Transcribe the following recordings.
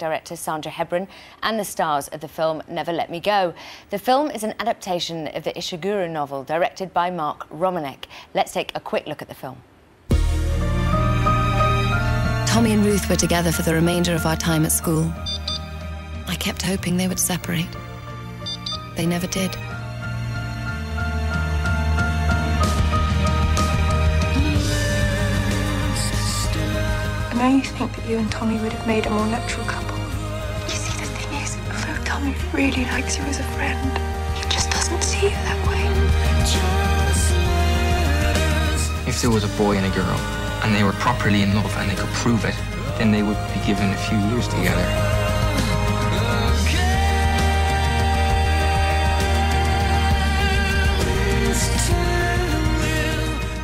director Sandra Hebron and the stars of the film Never Let Me Go. The film is an adaptation of the Ishiguro novel directed by Mark Romanek. Let's take a quick look at the film. Tommy and Ruth were together for the remainder of our time at school. I kept hoping they would separate. They never did. I know you think that you and Tommy would have made a more natural couple. You see, the thing is, although Tommy really likes you as a friend, he just doesn't see you that way. If there was a boy and a girl, and they were properly in love and they could prove it, then they would be given a few years together.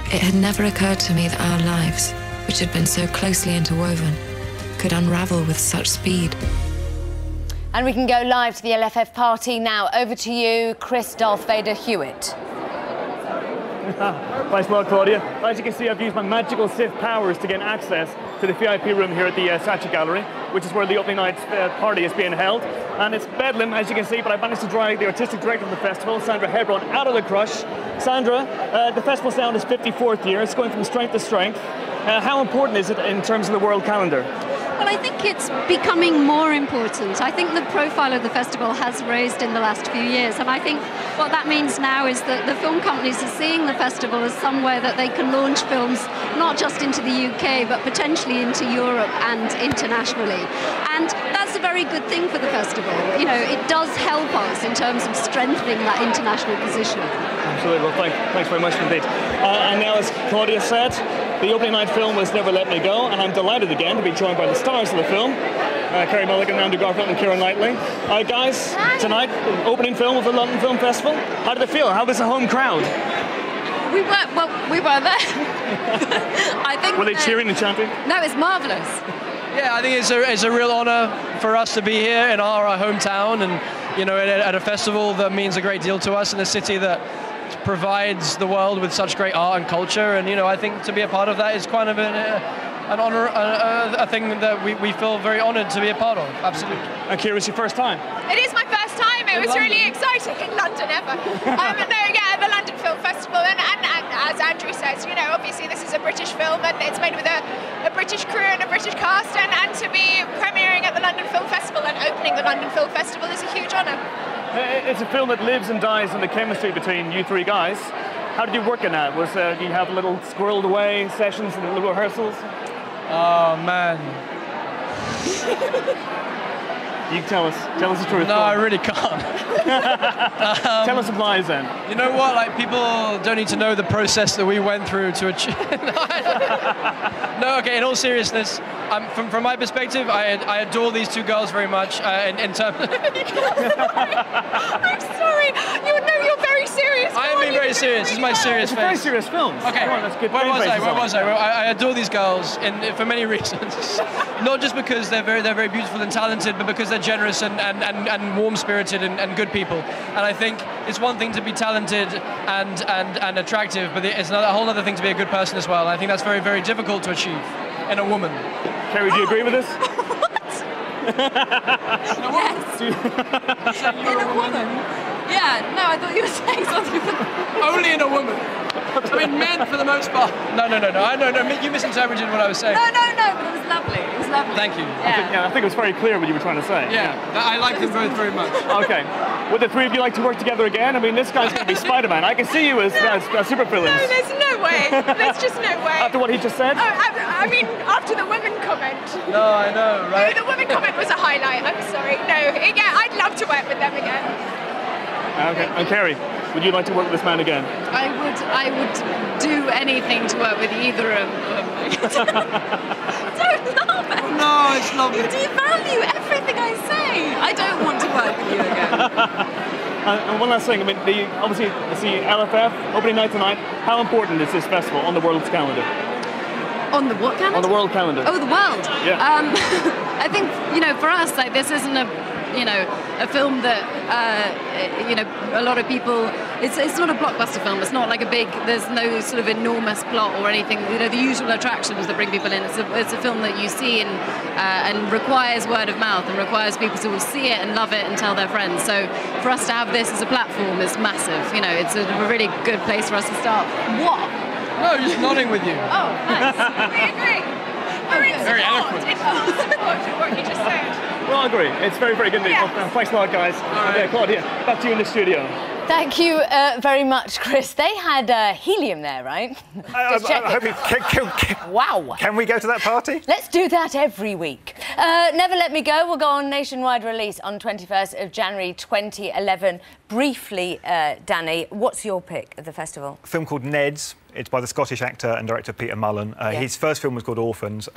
It had never occurred to me that our lives, which had been so closely interwoven, could unravel with such speed. And we can go live to the LFF party now. Over to you, Chris Darth Vader Hewitt. Thanks a lot, Claudia. As you can see, I've used my magical Sith powers to gain access to the VIP room here at the Saatchi Gallery, which is where the opening night party is being held. And it's bedlam, as you can see, but I managed to drag the artistic director of the festival, Sandra Hebron, out of the crush. Sandra, the festival's now in its 54th year. It's going from strength to strength. How important is it in terms of the world calendar? Well, I think it's becoming more important. I think the profile of the festival has raised in the last few years, and I think what that means now is that the film companies are seeing the festival as somewhere that they can launch films not just into the UK, but potentially into Europe and internationally. And that's a very good thing for the festival. You know, it does help us in terms of strengthening that international position. Absolutely. Well, thanks very much indeed. And now, as Claudia said, the opening night film was Never Let Me Go, and I'm delighted again to be joined by the stars of the film, Kerry Mulligan, Andrew Garfield and Keira Knightley. Guys, tonight, opening film of the London Film Festival. How did it feel? How was the home crowd? We were there. I think. Were they cheering and chanting? No, it's marvellous. Yeah, I think it's a real honour for us to be here in our hometown, and you know, at a festival that means a great deal to us in a city that provides the world with such great art and culture, and you know, I think to be a part of that is kind of an honour, a thing that we feel very honoured to be a part of. Absolutely. And Keira, it's your first time? It is my first time. It was really exciting in London ever. The London Film Festival, and as Andrew says, you know, obviously this is a British film and it's made with a British crew and a British cast, and to be premiering at the London Film Festival and opening the London Film Festival is a huge honour. It's a film that lives and dies on the chemistry between you three guys. How did you work in that? Do you have little squirreled away sessions and little rehearsals? Oh, man. You tell us the truth. No, I really can't. Tell us some lies then. You know what? Like, people don't need to know the process that we went through to achieve. No, okay. In all seriousness, from my perspective, I adore these two girls very much. In terms. I'm sorry. You're very serious. I am being very serious. This is my serious face. It's a very serious film. Okay. Come on, that's good. Where was I? Well, I adore these girls for many reasons. Not just because they're very beautiful and talented, but because they're generous and warm-spirited and good people. And I think it's one thing to be talented and attractive, but it's a whole other thing to be a good person as well. And I think that's very, very difficult to achieve in a woman. Kerry, do you agree with this? Yes. In a woman? Yeah, no, I thought you were saying something. Only in a woman. I mean, men for the most part. No, you misinterpreted what I was saying. No, but it was lovely. It was lovely. Thank you. I think it was very clear what you were trying to say. Yeah. I like them both very much. Okay. Would the three of you like to work together again? I mean, this guy's going to be Spider-Man. I can see you as super villains. No, there's no way. There's just no way. After what he just said? I mean, after the women comment. No, I know, right? No, the women comment was a highlight. I'm sorry. No, yeah, I'd love to work with them again. Okay. And Kerry, would you like to work with this man again? I would do anything to work with either of them. Don't laugh at me. No, it's lovely. You devalue everything I say. I don't want to work with you again. And one last thing, I mean, obviously it's the LFF opening night tonight. How important is this festival on the world's calendar? On the what calendar? On the world calendar. Oh, the world. Yeah. I think, you know, for us, like, this isn't a you know, a film that, you know, a lot of people, it's not a blockbuster film. It's not like there's no sort of enormous plot or anything, you know, the usual attractions that bring people in. It's a film that you see and requires word of mouth and requires people to see it and love it and tell their friends. So for us to have this as a platform is massive. You know, it's a really good place for us to start. What? No, just nodding with you. Oh, nice. We agree. Very eloquent. It's support to what you just said. Well, I agree. It's very, very good news. Yeah. Thanks a lot, guys. right. Yeah, Claudia, back to you in the studio. Thank you very much, Chris. They had helium there, right? Wow. Can we go to that party? Let's do that every week. Never Let Me Go will go on nationwide release on 21st of January 2011. Briefly, Danny, what's your pick of the festival? A film called Ned's. It's by the Scottish actor and director Peter Mullen. His first film was called Orphans.